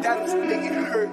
That was make it hurt.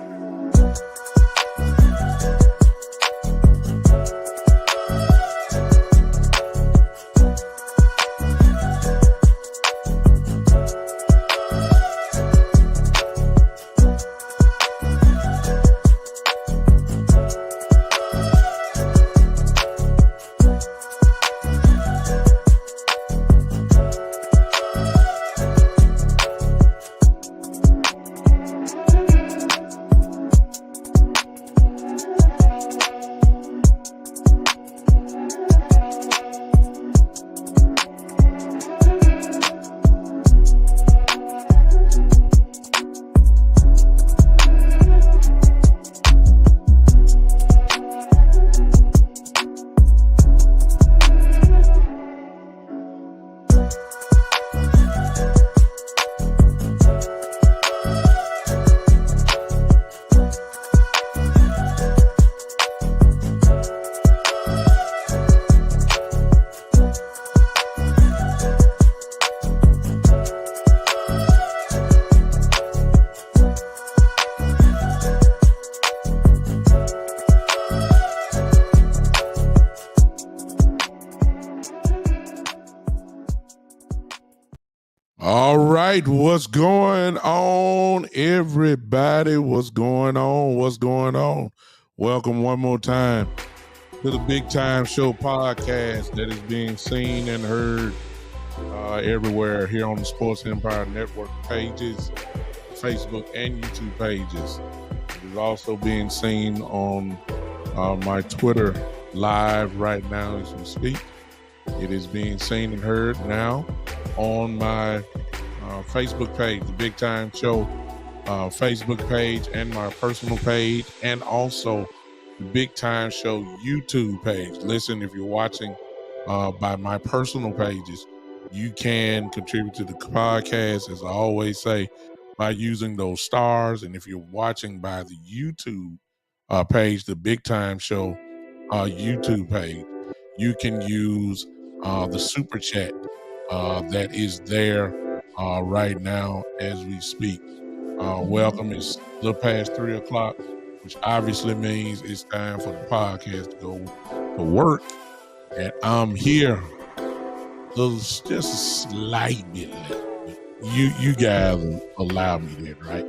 All right, what's going on, everybody? What's going on? What's going on? Welcome one more time to the Big Time Show podcast that is being seen and heard everywhere here on the Sports Empire Network pages, Facebook and YouTube pages. It is also being seen on my Twitter live right now as we speak. It is being seen and heard now on my Facebook page, the Big Time Show Facebook page, and my personal page, and also the Big Time Show YouTube page. Listen, if you're watching by my personal pages, you can contribute to the podcast, as I always say, by using those stars. And if you're watching by the YouTube page, the Big Time Show YouTube page, you can use the super chat that is there right now as we speak. Welcome. It's a little past 3 o'clock, which obviously means it's time for the podcast to go to work. And I'm here just a slight bit late. You guys allow me that, right?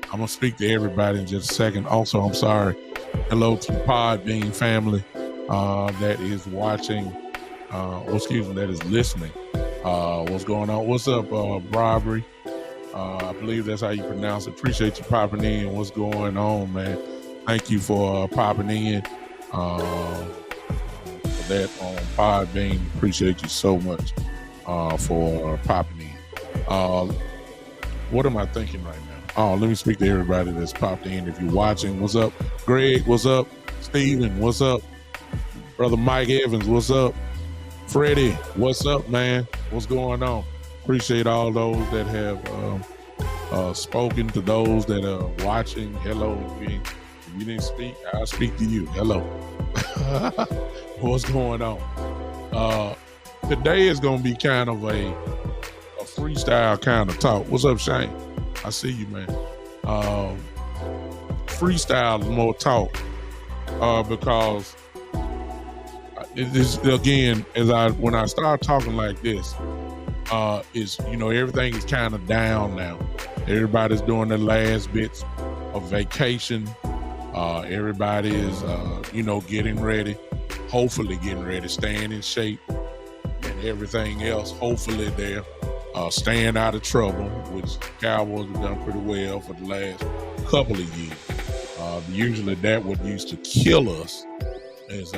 I'm going to speak to everybody in just a second. Also, I'm sorry. Hello to the Podbean family that is watching. That is listening. What's going on? What's up, Robbery? I believe that's how you pronounce it. Appreciate you popping in. What's going on, man? Thank you for popping in for that on Podbean. Appreciate you so much for popping in. What am I thinking right now? Oh, let me speak to everybody that's popped in. If you're watching, what's up? Greg, what's up? Steven, what's up? Brother Mike Evans, what's up? Freddie, what's up, man? What's going on? Appreciate all those that have spoken, to those that are watching. Hello. If you didn't speak, I'll speak to you. Hello. What's going on? Today is going to be kind of a freestyle kind of talk. What's up, Shane? I see you, man. Freestyle is more talk because it is, again, when I start talking like this, everything is kind of down now. Everybody's doing their last bits of vacation. Everybody is, getting ready, hopefully getting ready, staying in shape and everything else. Hopefully they're staying out of trouble, which Cowboys have done pretty well for the last couple of years. Usually that what used to kill us is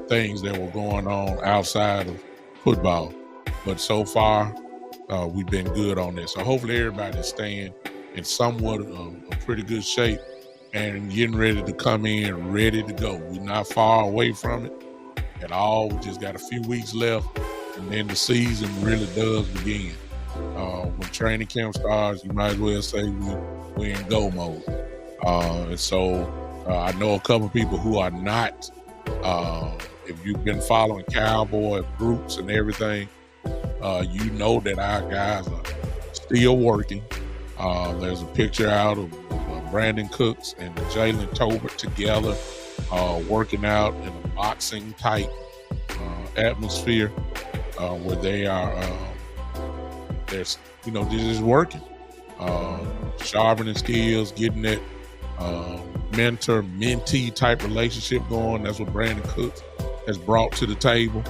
things that were going on outside of football. But so far, we've been good on this. So hopefully everybody's staying in somewhat a pretty good shape and getting ready to come in, ready to go. We're not far away from it at all. We just got a few weeks left, and then the season really does begin. When training camp starts, you might as well say we're in go mode. And so I know a couple of people who are not. If you've been following Cowboy groups and everything, you know that our guys are still working. There's a picture out of Brandon Cooks and Jalen Tolbert together working out in a boxing type atmosphere where they are they're just working, sharpening skills, getting that mentor mentee type relationship going. That's what Brandon Cooks has brought to the table.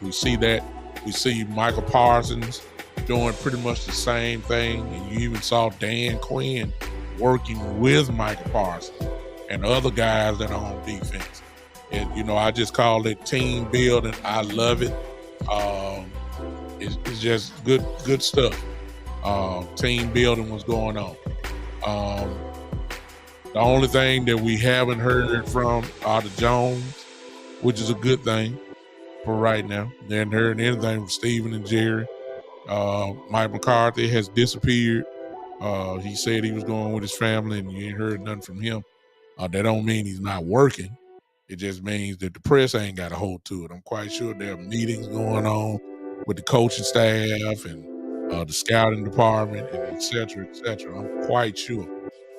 We see that. We see Michael Parsons doing pretty much the same thing, and you even saw Dan Quinn working with Michael Parsons and other guys that are on defense. And I just call it team building. I love it. It's just good stuff. Team building was going on. The only thing that we haven't heard from are the Jones, which is a good thing for right now. They haven't heard anything from Steven and Jerry. Mike McCarthy has disappeared. He said he was going with his family, and you ain't heard nothing from him. That don't mean he's not working. It just means that the press ain't got a hold to it. I'm quite sure there are meetings going on with the coaching staff and the scouting department, and et cetera, et cetera. I'm quite sure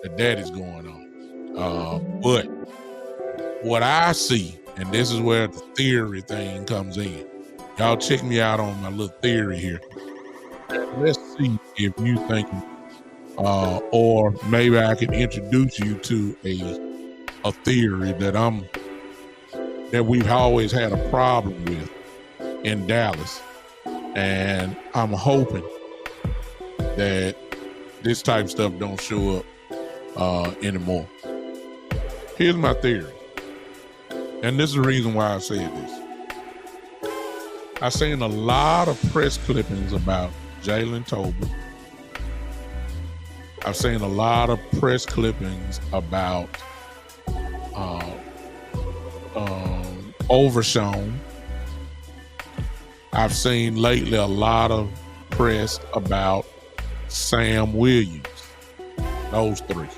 that is going on. But what I see, and this is where the theory thing comes in. Y'all check me out on my little theory here. Let's see if you think, or maybe I can introduce you to a theory that we've always had a problem with in Dallas, and I'm hoping that this type of stuff don't show up anymore. Here's my theory, and this is the reason why I said this. I've seen a lot of press clippings about Jalen Tolbert. I've seen a lot of press clippings about Overshown. I've seen lately a lot of press about Sam Williams. Those three.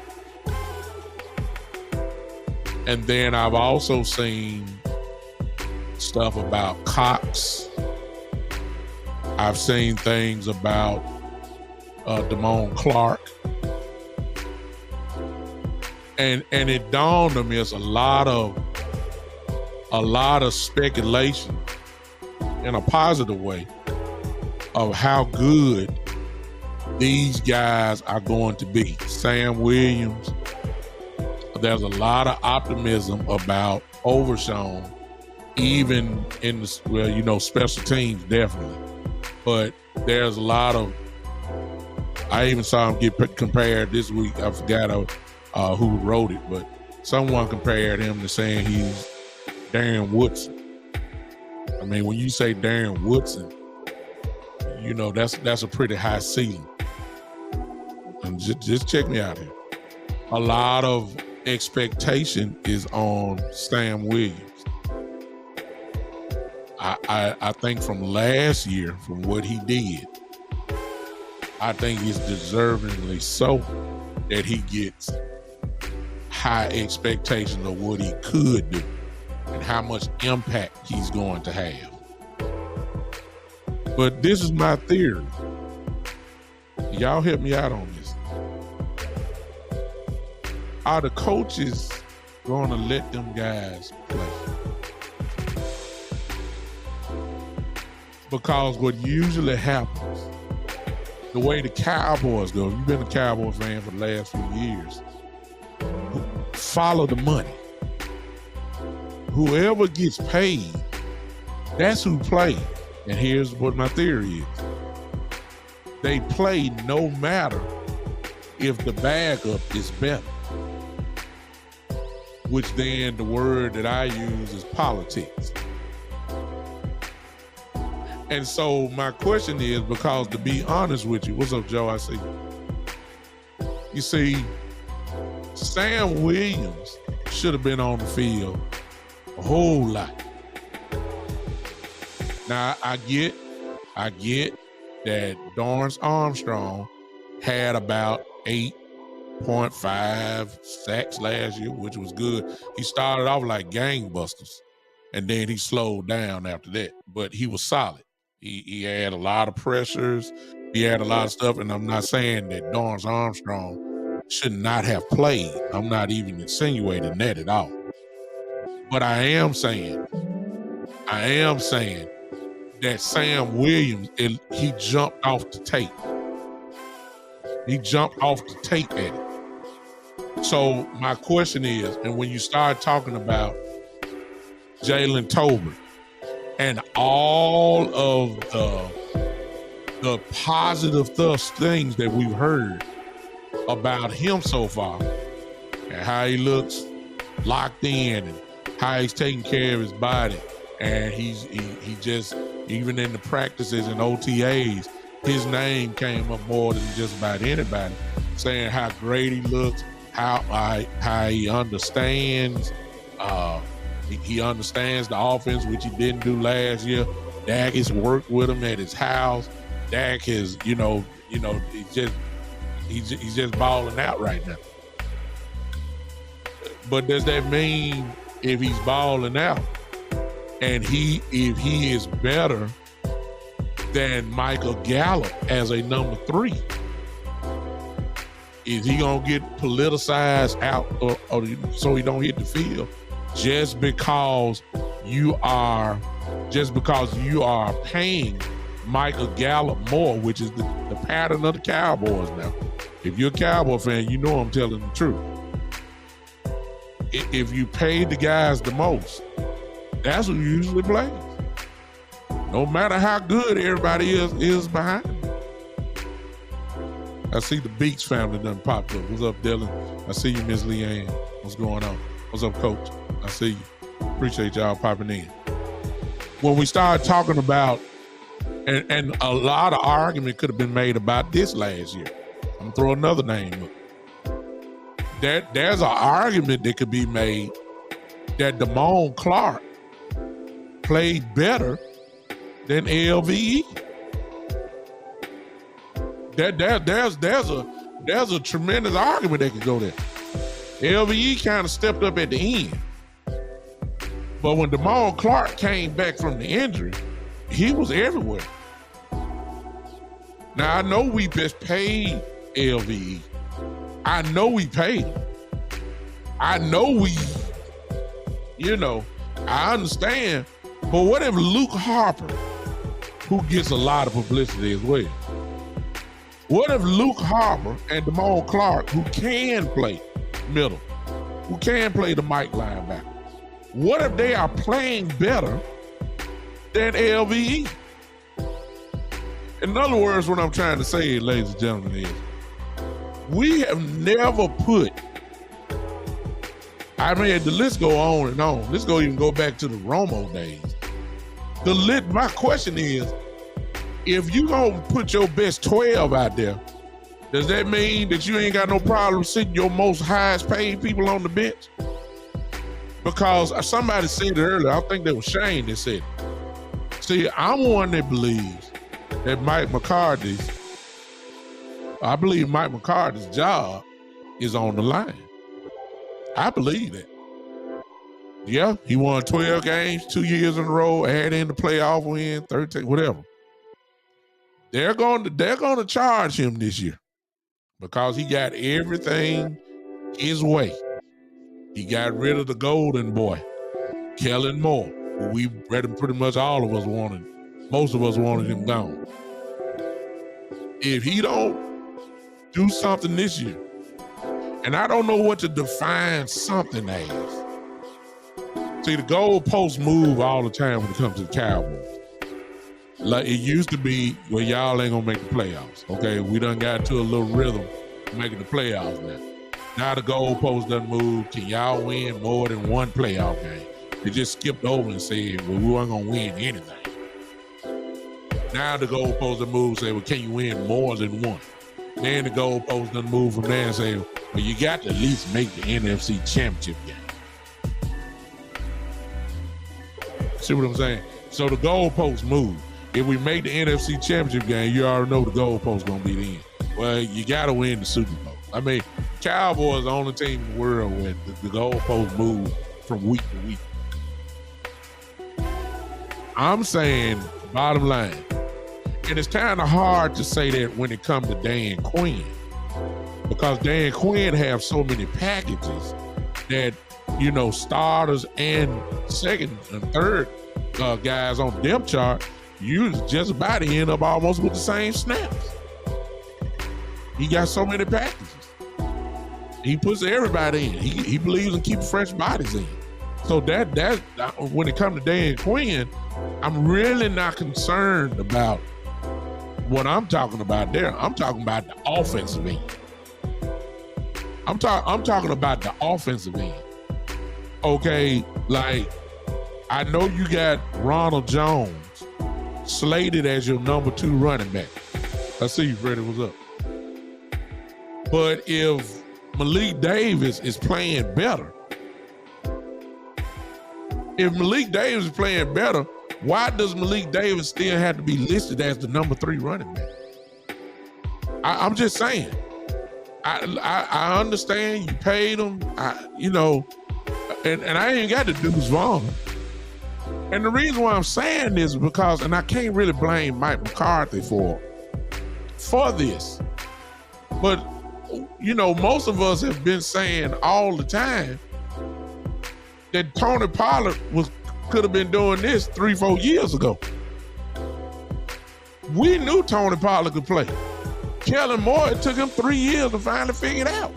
And then I've also seen stuff about Cox. I've seen things about Damone Clark. And it dawned on me it's a lot of speculation in a positive way of how good these guys are going to be. Sam Williams, there's a lot of optimism about Overshown, even in the, special teams, definitely. But there's a lot of, I even saw him get compared this week. I forgot who wrote it, but someone compared him to saying he's Darren Woodson. I mean, when you say Darren Woodson, that's a pretty high ceiling. And just check me out here. A lot of expectation is on Sam Williams. I think from last year, from what he did, I think it's deservingly so that he gets high expectations of what he could do and how much impact he's going to have. But this is my theory. Y'all help me out on this. Are the coaches going to let them guys play? Because what usually happens, the way the Cowboys go, you've been a Cowboys fan for the last few years, follow the money. Whoever gets paid, that's who plays. And here's what my theory is. They play no matter if the backup is better. Which then the word that I use is politics. And so my question is, because to be honest with you, what's up, Joe? I see you. You see, Sam Williams should have been on the field a whole lot. Now, I get that Dorrance Armstrong had about 8.5 sacks last year, which was good. He started off like gangbusters, and then he slowed down after that, but he was solid. He had a lot of pressures. He had a lot of stuff, and I'm not saying that Dorrance Armstrong should not have played. I'm not even insinuating that at all. But I am saying that Sam Williams, he jumped off the tape. He jumped off the tape at it. So my question is, and when you start talking about Jalen Tolbert and all of the positive things that we've heard about him so far, and how he looks locked in, and how he's taking care of his body, and he just, even in the practices and OTAs, his name came up more than just about anybody, saying how great he looks, how he understands. He understands the offense, which he didn't do last year. Dak has worked with him at his house. Dak has, he's just balling out right now. But does that mean if he's balling out and if he is better than Michael Gallup as a number 3, is he gonna get politicized out or so he don't hit the field just because you are paying Michael Gallup more, which is the pattern of the Cowboys now. If you're a Cowboy fan, you know I'm telling the truth. If you pay the guys the most, that's who usually plays. No matter how good everybody is behind them. I see the Beats family done popped up. What's up, Dylan? I see you, Miss Leanne. What's going on? What's up, Coach? I see you. Appreciate y'all popping in. When we started talking about, and a lot of argument could have been made about this last year. I'm gonna throw another name up. There's an argument that could be made that Damone Clark played better than LVE. There's a tremendous argument that could go there. LVE kind of stepped up at the end. But when Damone Clark came back from the injury, he was everywhere. Now, I know we just paid LVE. I know we paid him. I know I understand. But what if Luke Harper, who gets a lot of publicity as well, what if Luke Harper and Damone Clark, who can play middle, who can play the Mike linebacker, what if they are playing better than LVE? In other words, what I'm trying to say, ladies and gentlemen, is we have never put, the list go on and on. Let's even go back to the Romo days. My question is, if you gonna put your best 12 out there, does that mean that you ain't got no problem sitting your most highest paid people on the bench? Because somebody said it earlier, I think that was Shane that said it. See, I'm one that believes that Mike McCarthy's job is on the line. I believe that. Yeah, he won 12 games, 2 years in a row, add in the playoff win, 13, whatever. They're going to charge him this year because he got everything his way. He got rid of the golden boy, Kellen Moore, who we pretty much all of us wanted. Most of us wanted him gone. If he don't do something this year, and I don't know what to define something as. See, the goalposts move all the time when it comes to the Cowboys. Like it used to be, well, y'all ain't gonna make the playoffs. Okay, we done got into a little rhythm making the playoffs now. Now the goalpost done move. Can y'all win more than one playoff game? They just skipped over and said, well, we weren't gonna win anything. Now the goalpost done move and say, well, can you win more than one? Then the goalpost done move from there and say, well, you got to at least make the NFC Championship game. See what I'm saying? So the goalposts move. If we make the NFC Championship game, you already know the goalposts gonna be the end. Well, you gotta win the Super Bowl. I mean, Cowboys are the only team in the world where the goalposts move from week to week. I'm saying, bottom line, And it's kind of hard to say that when it comes to Dan Quinn, because Dan Quinn have so many packages that, starters and second and third guys on the depth chart, you just about to end up almost with the same snaps. He got so many packages. He puts everybody in. He believes in keeping fresh bodies in. So that when it comes to Dan Quinn, I'm really not concerned about what I'm talking about there. I'm talking about the offensive end. I'm talking about the offensive end. Okay, like, I know you got Ronald Jones slated as your number 2 running back. I see you, Freddie. What's up? But if Malik Davis is playing better, why does Malik Davis still have to be listed as the number 3 running back? I'm just saying. I understand you paid him, and I ain't got to do this wrong. And the reason why I'm saying this is because, and I can't really blame Mike McCarthy for this, but most of us have been saying all the time that Tony Pollard could have been doing this 3-4 years ago. We knew Tony Pollard could play. Kellen Moore, it took him 3 years to finally figure it out.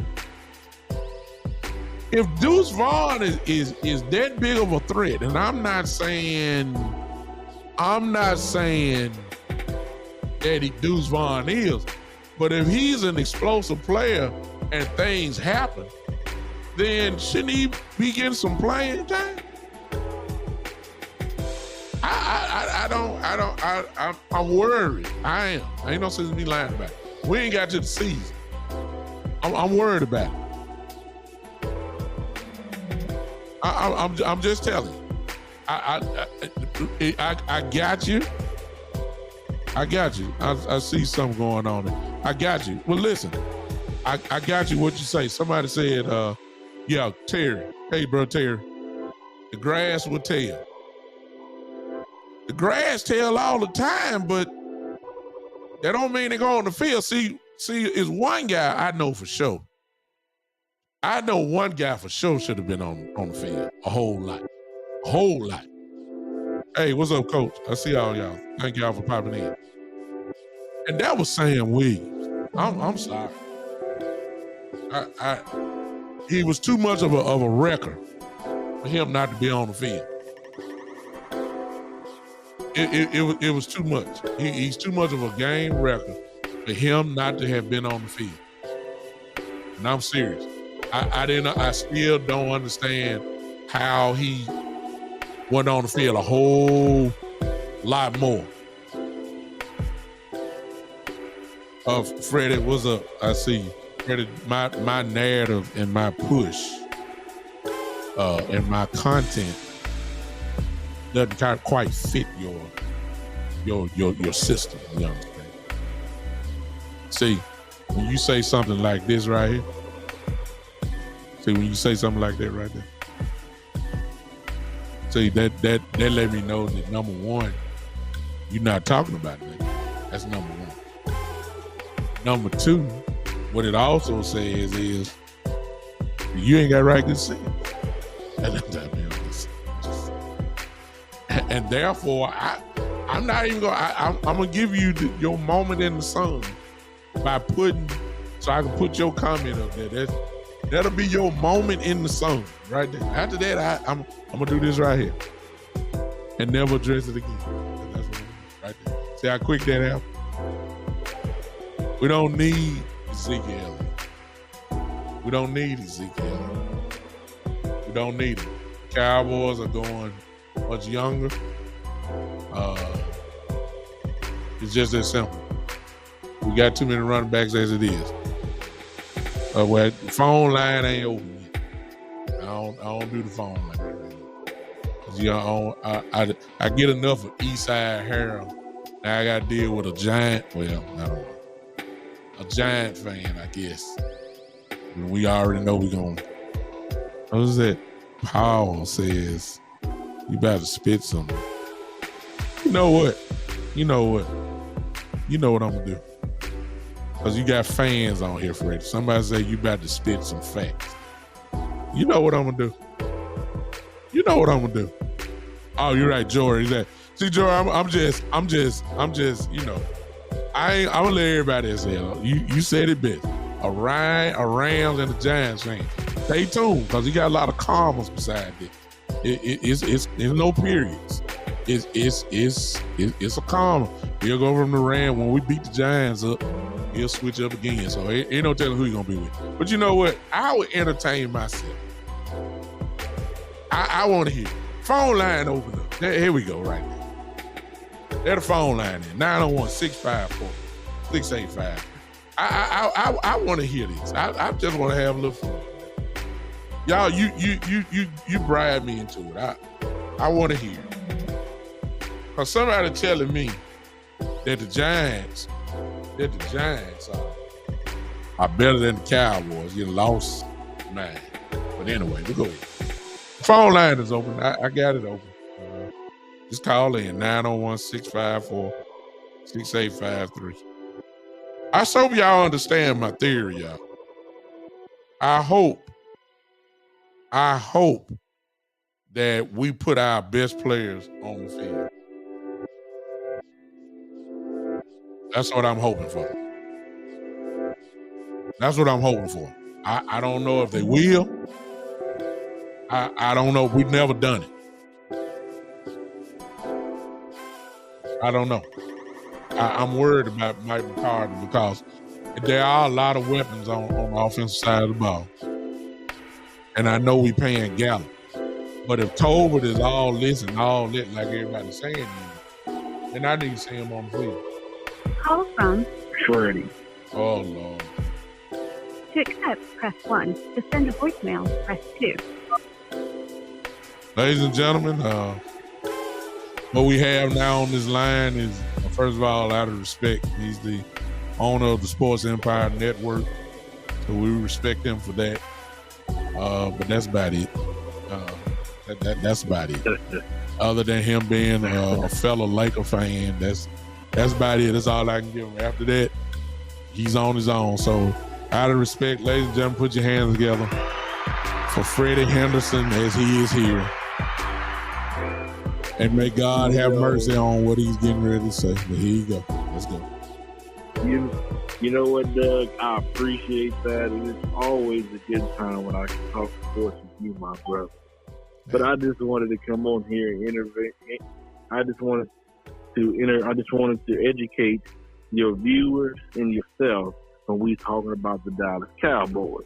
If Deuce Vaughn is that big of a threat, and I'm not saying that Deuce Vaughn is, but if he's an explosive player and things happen, then shouldn't he be getting some playing time? I'm worried. I am. I ain't no sense in me lying about it. We ain't got to the season. I'm worried about it. I'm just telling you. I got you. I got you. I see something going on there. I got you. Well, listen. I got you what you say. Somebody said, yeah, Terry. Hey, bro, Terry. The grass will tell. The grass tell all the time, but that don't mean they go on the field. See, it's one guy I know for sure. I know one guy for sure should have been on the field. A whole lot. Hey, what's up, Coach? I see all y'all. Thank y'all for popping in. And that was Sam Williams. I'm sorry. He was too much of a wrecker for him not to be on the field. It was too much. He's too much of a game wrecker for him not to have been on the field. And I'm serious. I still don't understand how he went on the field a whole lot more. Freddie, what's up? I see you. Freddie, my narrative and my push and my content doesn't quite fit your system. You understand? See, when you say something like this right here, when you say something like that right there, see, that let me know that number one, you're not talking about that. That's number one. Number two, what it also says is you ain't got right good sense. And therefore, I'm not even gonna. I'm gonna give you your moment in the sun by so I can put your comment up there. That'll be your moment in the sun right there. After that, I'm gonna do this right here and never address it again. That's what right there. See how quick that happened? We don't need Ezekiel. We don't need Ezekiel. We don't need it. Cowboys are going much younger. It's just that simple. We got too many running backs as it is. Well, the phone line ain't open yet. I don't do the phone line right now. I get enough of Eastside Harold. Now I got to deal with a giant. Well, I don't know. A Giant fan, I guess. And we already know we're going. What is that? Powell says, you better spit something. You know what? You know what I'm gonna do. Because you got fans on here, Freddie. Somebody say you about to spit some facts. You know what I'm gonna do. You know what I'm gonna do. Oh, you're right, Jory. See, Jory, I'm just, you know, I'm gonna let everybody else say it. You said it best. A Rams and a Giants fan. Stay tuned, because he got a lot of commas beside it. It's no periods. It's a comma. He'll go from the Rams. When we beat the Giants up, he'll switch up again. So ain't no telling who he's gonna be with. But you know what? I would entertain myself. I want to hear. Phone line open up. Here we go right now. There's the phone line in 901-654-685. I want to hear this. I just want to have a little fun. Y'all, you bribe me into it. I want to hear. Cause somebody telling me that the Giants are better than the Cowboys. You lost mine. But anyway, we go ahead. Phone line is open. I got it open. Just call in 901-654-6853. I hope y'all understand my theory, y'all. I hope that we put our best players on the field. That's what I'm hoping for. That's what I'm hoping for. I don't know if they will. I don't know. We've never done it. I don't know. I'm worried about Mike McCarthy because there are a lot of weapons on the offensive side of the ball. And I know we paying Gallup. But if Tolbert is all this and all that, like everybody's saying, then I need to see him on the field. Call from Freddie. Oh, Lord. To accept, press 1. To send a voicemail, press 2. Ladies and gentlemen, what we have now on this line is, first of all, out of respect, he's the owner of the Sports Empire Network, so we respect him for that. But that's about it. That's about it. Other than him being a fellow Laker fan, that's about it. That's all I can give him. After that, he's on his own. So, out of respect, ladies and gentlemen, put your hands together for Freddie Henderson as he is here. And may God have mercy on what he's getting ready to say. But here you go. Let's go. You know what, Doug? I appreciate that. And it's always a good time when I can talk sports with you, my brother. But I just wanted to come on here and intervene. I just wanted to educate your viewers and yourself when we talking about the Dallas Cowboys.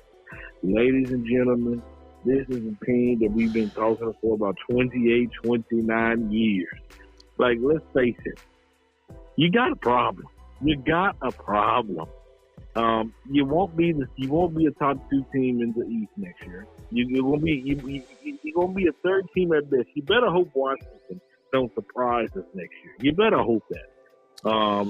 Ladies and gentlemen, this is a team that we've been talking for about 28, 29 years. Like, let's face it, you got a problem. You got a problem. You won't be a top 2 team in the East next year. You're gonna be a third team at best. You better hope Washington don't surprise us next year. You better hope that.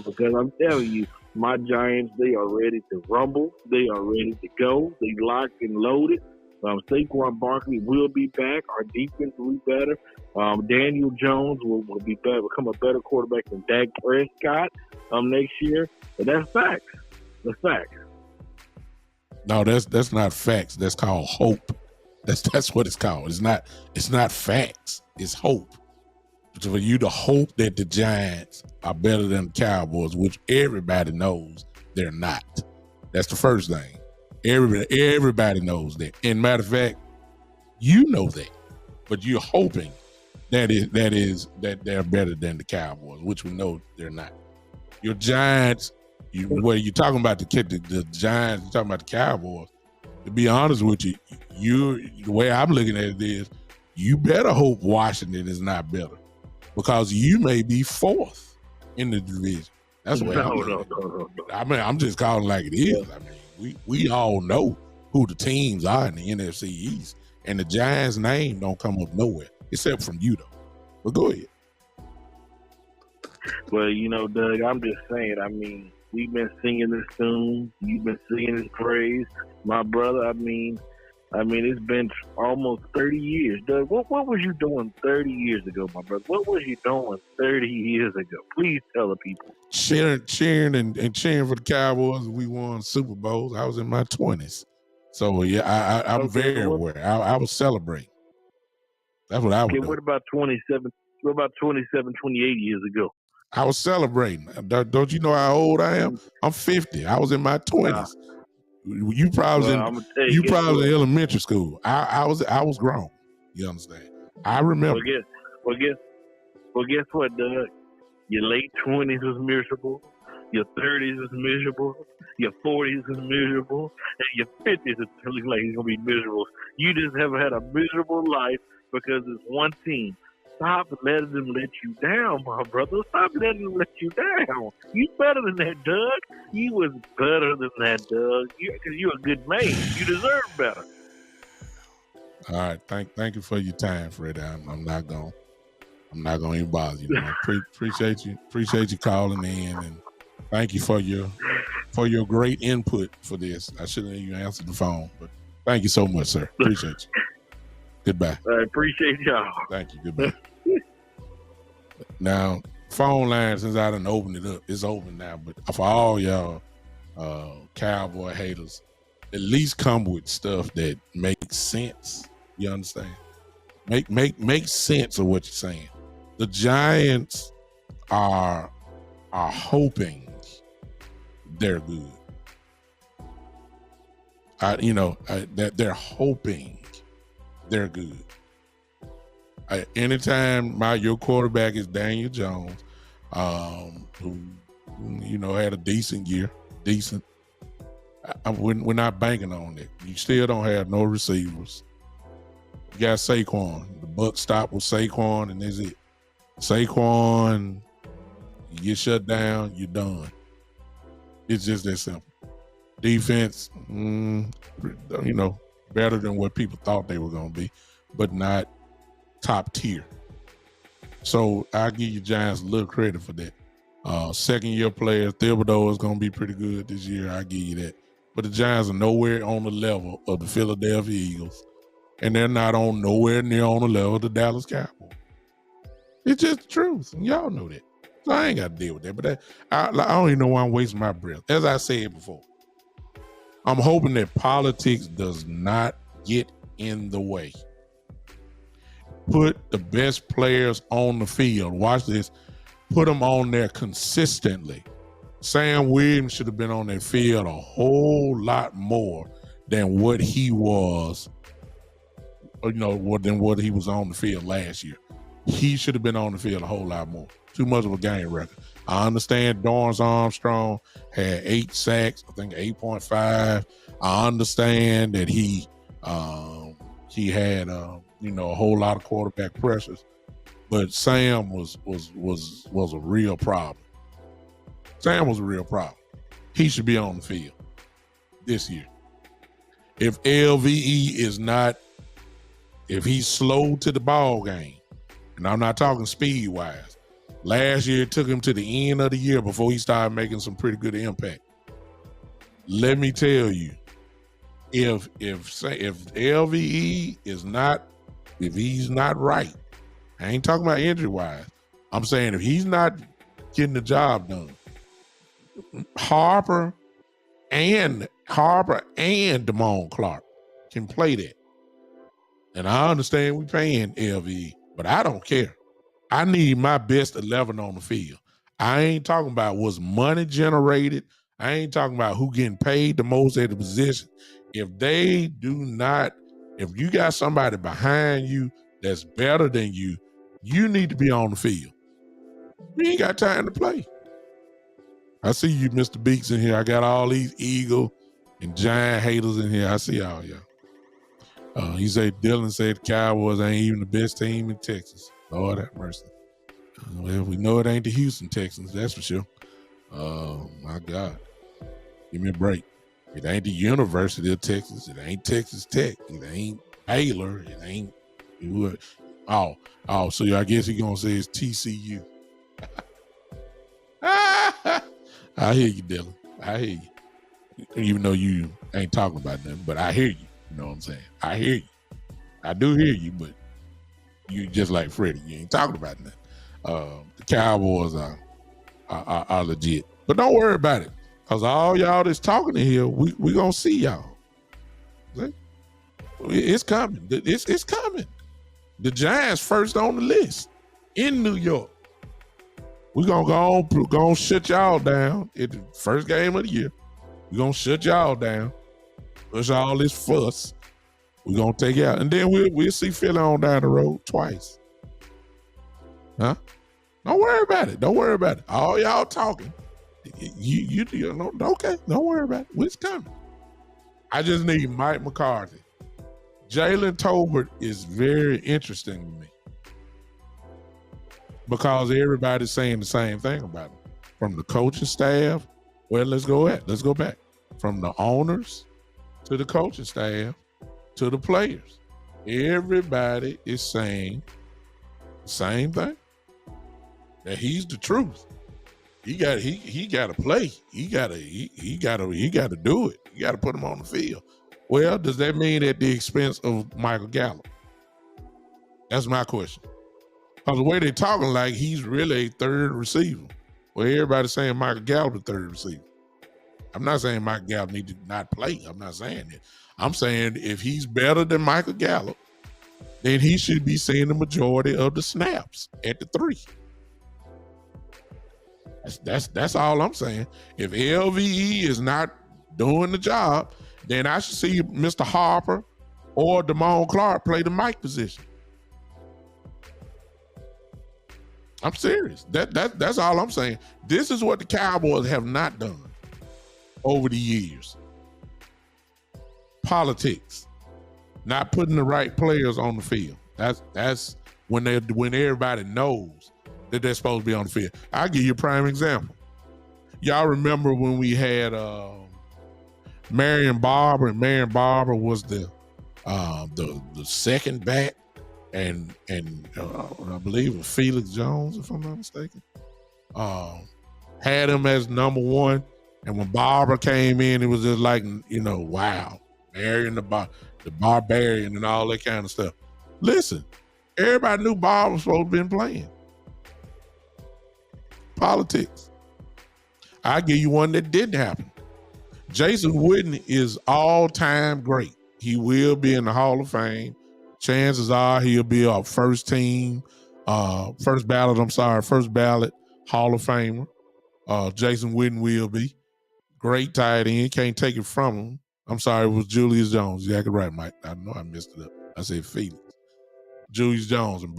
Because I'm telling you, my Giants, they are ready to rumble. They are ready to go. They locked and loaded. Saquon Barkley will be back. Our defense will be better. Daniel Jones will be better, become a better quarterback than Dak Prescott next year. But that's facts. That's facts. No, that's not facts. That's called hope. That's what it's called. It's not facts. It's hope. For you to hope that the Giants are better than the Cowboys, which everybody knows they're not. That's the first thing. Everybody knows that. And matter of fact, you know that, but you're hoping that they're better than the Cowboys, which we know they're not. Your Giants, you're talking about the Giants, you're talking about the Cowboys. To be honest with you, the way I'm looking at it is, you better hope Washington is not better, because you may be 4th in the division. That's what no. I mean, I'm just calling it like it is. I mean, we all know who the teams are in the NFC East, and the Giants' name don't come up nowhere, except from you, though. But go ahead. Well, Doug, I'm just saying, I mean, we've been singing this tune. You've been singing his praise. My brother, I mean, I mean, it's been almost 30 years. Doug, what was you doing 30 years ago, my brother? What was you doing 30 years ago? Please tell the people. Cheering and cheering for the Cowboys. We won Super Bowls. I was in my 20s. So, yeah, I'm very aware. I was celebrating. That's what I was doing. What about 27, 28 years ago? I was celebrating. Don't you know how old I am? I'm 50. I was in my 20s. You probably in elementary school. I was grown. You understand? I remember. Well, guess what, Doug? Your late 20s was miserable. Your 30s was miserable. Your 40s was miserable. And your 50s is looking like it's going to be miserable. You just have had a miserable life because it's one team. Stop letting them let you down, my brother. Stop letting them let you down. You better than that, Doug. You was better than that, Doug. Because you're a good man. You deserve better. All right. Thank you for your time, Freddie. I'm not gonna even bother you. Appreciate you calling in, and thank you for your great input for this. I shouldn't have even answered the phone, but thank you so much, sir. Appreciate you. Goodbye. I appreciate y'all. Thank you. Goodbye. Now, phone line, since I done opened it up, it's open now. But for all y'all Cowboy haters, at least come with stuff that makes sense. You understand? Make sense of what you're saying. The Giants are hoping they're good. That they're hoping they're good. Anytime your quarterback is Daniel Jones, who had a decent year, we're not banking on it. You still don't have no receivers. You got Saquon. The buck stopped with Saquon, and that's it. Saquon, you get shut down, you're done. It's just that simple. Defense, better than what people thought they were going to be, but not top tier. So I'll give you Giants a little credit for that. Second-year player, Thibodeau is going to be pretty good this year. I'll give you that. But the Giants are nowhere on the level of the Philadelphia Eagles, and they're not nowhere near on the level of the Dallas Cowboys. It's just the truth, and y'all know that. So I ain't got to deal with that. But I don't even know why I'm wasting my breath. As I said before, I'm hoping that politics does not get in the way. Put the best players on the field. Watch this. Put them on there consistently. Sam Williams should have been on that field a whole lot more than what he was, than what he was on the field last year. He should have been on the field a whole lot more. Too much of a game record. I understand Dorrance Armstrong had 8 sacks, I think 8.5. I understand that he had a whole lot of quarterback pressures, but Sam was a real problem. Sam was a real problem. He should be on the field this year. If LVE if he's slow to the ball game, and I'm not talking speed wise. Last year it took him to the end of the year before he started making some pretty good impact. Let me tell you, if LVE if he's not right, I ain't talking about injury wise. I'm saying if he's not getting the job done, Harper and Damone Clark can play that. And I understand we're paying LVE, but I don't care. I need my best 11 on the field. I ain't talking about what's money generated. I ain't talking about who getting paid the most at the position. If you got somebody behind you that's better than you, you need to be on the field. You ain't got time to play. I see you, Mr. Beaks, in here. I got all these Eagle and Giant haters in here. I see all y'all. Dylan said the Cowboys ain't even the best team in Texas. Lord have mercy. Well, we know it ain't the Houston Texans, that's for sure. Oh, my God. Give me a break. It ain't the University of Texas. It ain't Texas Tech. It ain't Baylor. It ain't... so I guess he's going to say it's TCU. I hear you, Dylan. I hear you. Even though you ain't talking about nothing, but I hear you. You know what I'm saying? I hear you. I do hear you, but you just like Freddie. You ain't talking about that. The Cowboys are legit. But don't worry about it. Because all y'all that's talking in here, we going to see y'all. See? It's coming. It's coming. The Giants first on the list in New York. We're going to go on shut y'all down at the first game of the year. We're going to shut y'all down. Push all this fuss. We're going to take it out. And then we'll see Philly on down the road twice. Huh? Don't worry about it. Don't worry about it. All y'all talking. You know, okay. Don't worry about it. It's coming. I just need Mike McCarthy. Jalen Tolbert is very interesting to me because everybody's saying the same thing about him. From the coaching staff, let's go back. From the owners to the coaching staff to the players. Everybody is saying the same thing. That he's the truth. He got to play. He got to do it. You got to put him on the field. Well, does that mean at the expense of Michael Gallup? That's my question. Because the way they're talking like he's really a third receiver. Well, everybody's saying Michael Gallup the third receiver. I'm not saying Michael Gallup need to not play. I'm not saying that. I'm saying if he's better than Michael Gallup, then he should be seeing the majority of the snaps at the 3. That's all I'm saying. If LVE is not doing the job, then I should see Mr. Harper or Damone Clark play the Mike position. I'm serious. That's all I'm saying. This is what the Cowboys have not done over the years. Politics. Not putting the right players on the field. That's when everybody knows that they're supposed to be on the field. I'll give you a prime example. Y'all remember when we had Marion Barber, and Marion Barber was the second back, and I believe it was Felix Jones, if I'm not mistaken, had him as number 1. And when Barber came in, it was just like, wow, Marion the Barbarian and all that kind of stuff. Listen, everybody knew Barber was supposed to have been playing. Politics. I'll give you one that didn't happen. Jason Witten is all-time great. He will be in the Hall of Fame. Chances are he'll be our first ballot Hall of Famer. Jason Witten will be. Great tight end. Can't take it from him. I'm sorry, it was Julius Jones. You got it right, Mike. I know I messed it up. I said Felix. Julius Jones and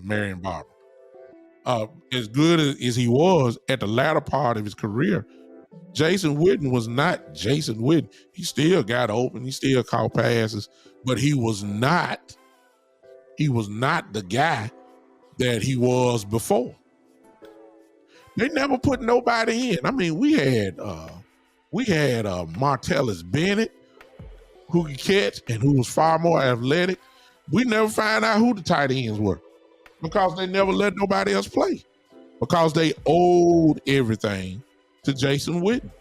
Marion Barber. As good as he was at the latter part of his career, Jason Witten was not Jason Witten. He still got open. He still caught passes, but he was not the guy that he was before. They never put nobody in. I mean, we had Martellus Bennett, who could catch and who was far more athletic. We never find out who the tight ends were because they never let nobody else play because they owed everything to Jason Witten.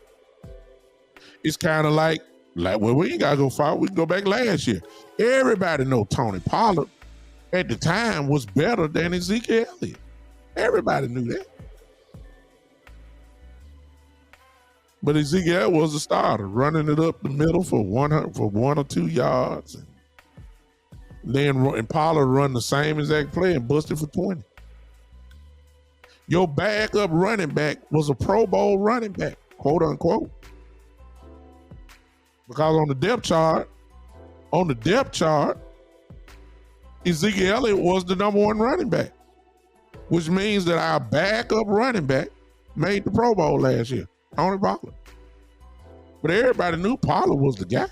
It's kind of like, well, we ain't got to go far. We can go back last year. Everybody know Tony Pollard at the time was better than Ezekiel Elliott. Everybody knew that. But Ezekiel was a starter, running it up the middle for 1 or 2 yards. And Pollard run the same exact play and busted for 20. Your backup running back was a Pro Bowl running back, quote unquote. Because on the depth chart, Ezekiel Elliott was the number 1 running back, which means that our backup running back made the Pro Bowl last year, Tony Pollard. But everybody knew Pollard was the guy.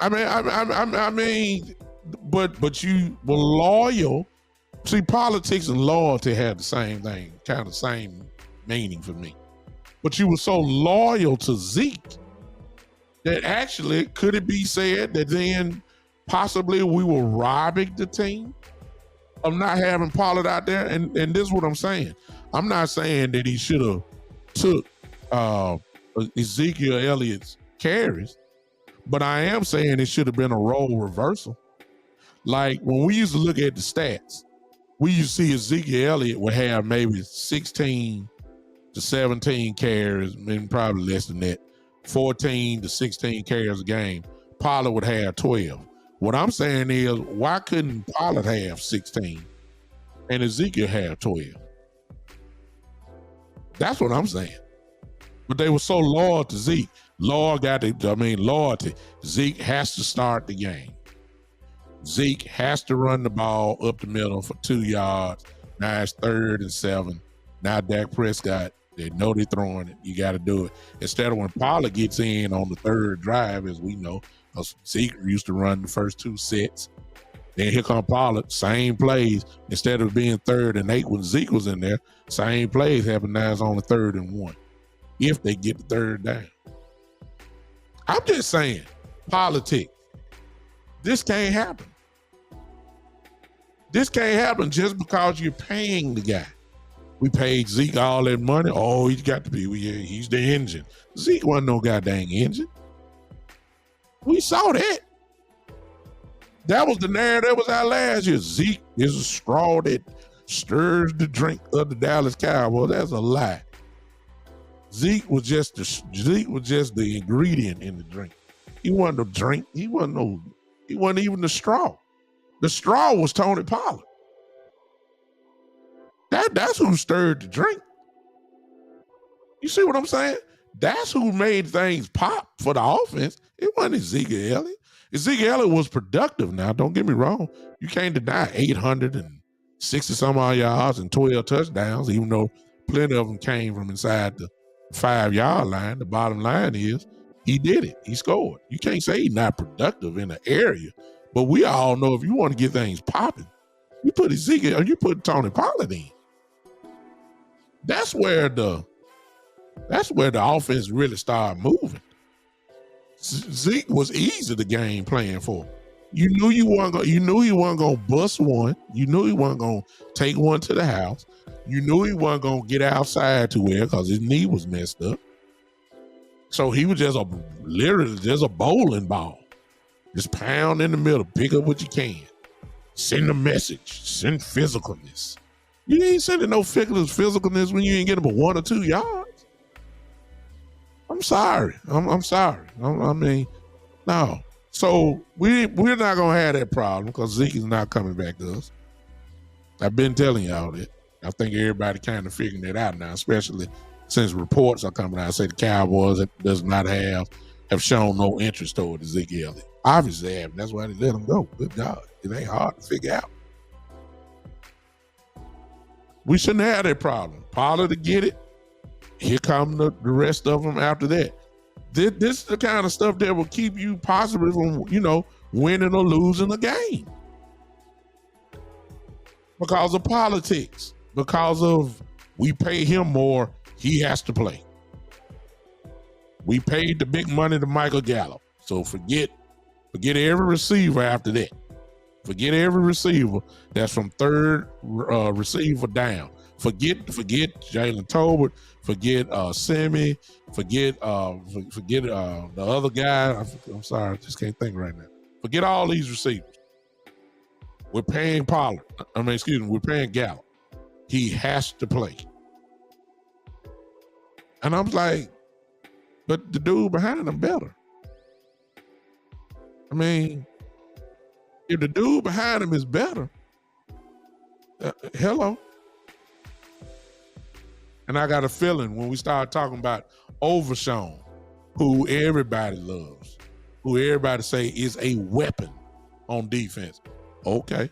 I mean, but you were loyal. See, politics and loyalty have the same thing, kind of same meaning for me. But you were so loyal to Zeke that actually, could it be said that then possibly we were robbing the team of not having Pollard out there? And this is what I'm saying. I'm not saying that he should have took Ezekiel Elliott's carries, but I am saying it should have been a role reversal. Like when we used to look at the stats, we used to see Ezekiel Elliott would have maybe 16 to 17 carries, maybe probably less than that, 14 to 16 carries a game. Pollard would have 12. What I'm saying is, why couldn't Pollard have 16 and Ezekiel have 12? That's what I'm saying. But they were so loyal to Zeke. Loyalty. Zeke has to start the game. Zeke has to run the ball up the middle for 2 yards. Now it's 3rd and 7. Now Dak Prescott, they know they're throwing it. You got to do it. Instead of when Pollard gets in on the 3rd drive, as we know, Zeke used to run the first 2 sets. Then here come Pollard, same plays. Instead of being 3rd and 8 when Zeke was in there, same plays happen now it's on the 3rd and 1. If they get the 3rd down. I'm just saying, politics. This can't happen. This can't happen just because you're paying the guy. We paid Zeke all that money. Oh, he's got to be. He's the engine. Zeke wasn't no goddamn engine. We saw that. That was the narrative that was out last year. Zeke is a straw that stirs the drink of the Dallas Cowboys. That's a lie. Zeke was just the ingredient in the drink. He wasn't the drink. He wasn't even the straw. The straw was Tony Pollard. That's who stirred the drink. You see what I'm saying? That's who made things pop for the offense. It wasn't Ezekiel Elliott. Ezekiel Elliott was productive now. Don't get me wrong. You can't deny 860 some odd yards and 12 touchdowns, even though plenty of them came from inside the 5-yard line. The bottom line is he did it. He scored. You can't say he's not productive in the area. But we all know if you want to get things popping, you put Ezekiel or you put Tony Pollard in. That's where the offense really started moving. Zeke was easy the game playing for. You knew he wasn't gonna bust one. You knew he wasn't gonna take one to the house. You knew he wasn't gonna get outside too well because his knee was messed up. So he was literally just a bowling ball. Just pound in the middle, pick up what you can. Send a message, send physicalness. You ain't sending no physicalness when you ain't getting but 1 or 2 yards. I'm sorry. I'm sorry. I mean, no. So we're not gonna have that problem because Zeke is not coming back to us. I've been telling y'all that. I think everybody kind of figuring it out now, especially since reports are coming out. Say the Cowboys does not have shown no interest toward Ezekiel Elliott. Obviously they have. That's why they let him go. Good God. It ain't hard to figure out. We shouldn't have that problem. Pollard to get it. Here come the rest of them after that. This is the kind of stuff that will keep you possibly from, winning or losing a game. Because of politics. Because of we pay him more, he has to play. We paid the big money to Michael Gallup. So forget every receiver after that. Forget every receiver that's from 3rd receiver down. Forget Jalen Tolbert. Forget Semi. Forget the other guy. I'm sorry, I just can't think right now. Forget all these receivers. We're paying Pollard. We're paying Gallup. He has to play. And I'm like, but the dude behind him better. I mean, if the dude behind him is better, hello. And I got a feeling when we start talking about Overshown, who everybody loves, who everybody say is a weapon on defense. Okay,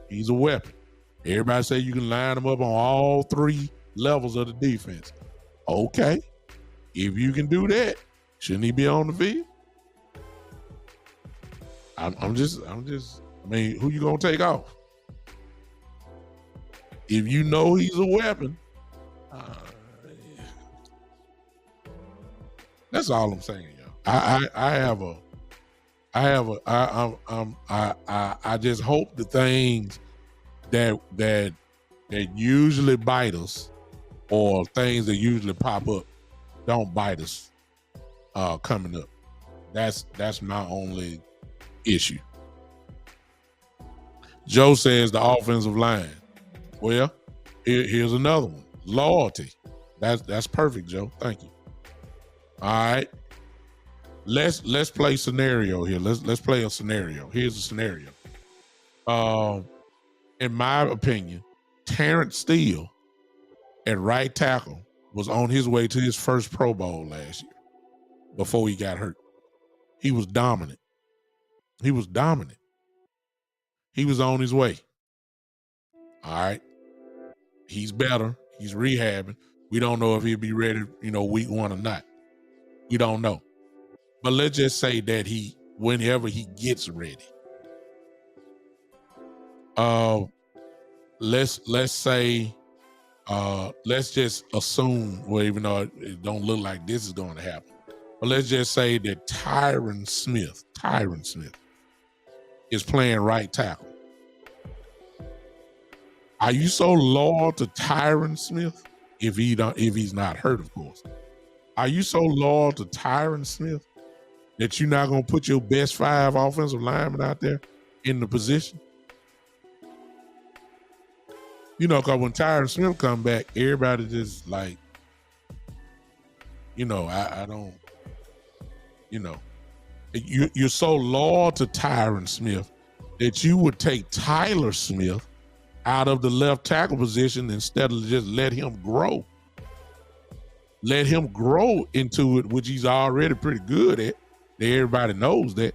he's a weapon. Everybody say you can line him up on all 3 levels of the defense. Okay, if you can do that, shouldn't he be on the field? Who you gonna take off? If you know he's a weapon, that's all I'm saying, y'all. I just hope the things that usually bite us or things that usually pop up don't bite us coming up. That's my only issue. Joe says the offensive line. Well, here's another one. Loyalty. That's perfect, Joe. Thank you. All right. Let's play scenario here. Let's play a scenario. Here's a scenario. In my opinion, Terrence Steele at right tackle was on his way to his first Pro Bowl last year before he got hurt. He was dominant. He was on his way. All right. He's better. He's rehabbing. We don't know if he'll be ready, week 1 or not. We don't know. But let's just say that whenever he gets ready. Let's say, let's just assume, well, even though it don't look like this is going to happen, but let's just say that Tyron Smith is playing right tackle. Are you so loyal to Tyron Smith if he's not hurt, of course? Are you so loyal to Tyron Smith that you're not going to put your best 5 offensive linemen out there in the position? Because when Tyron Smith come back, everybody just like, I don't, you're so loyal to Tyron Smith that you would take Tyler Smith out of the left tackle position instead of just let him grow. Let him grow into it, which he's already pretty good at. Everybody knows that.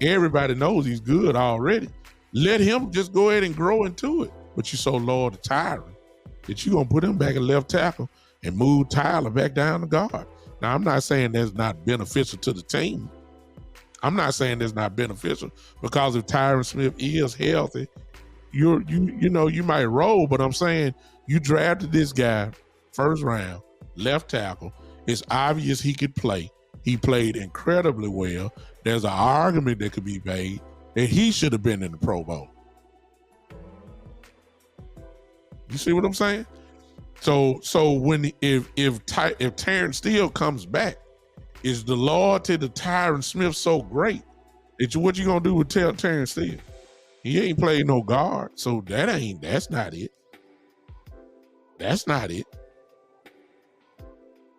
Everybody knows he's good already. Let him just go ahead and grow into it. But you're so loyal to Tyron that you're going to put him back at left tackle and move Tyler back down to guard. Now, I'm not saying that's not beneficial to the team. I'm not saying that's not beneficial, because if Tyron Smith is healthy, you might roll, but I'm saying you drafted this guy first round, left tackle. It's obvious he could play. He played incredibly well. There's an argument that could be made that he should have been in the Pro Bowl. You see what I'm saying? So when if Terrence Steele comes back, is the loyalty to Tyron Smith so great that what you gonna do with Terrence Steele? He ain't played no guard, so that's not it. That's not it.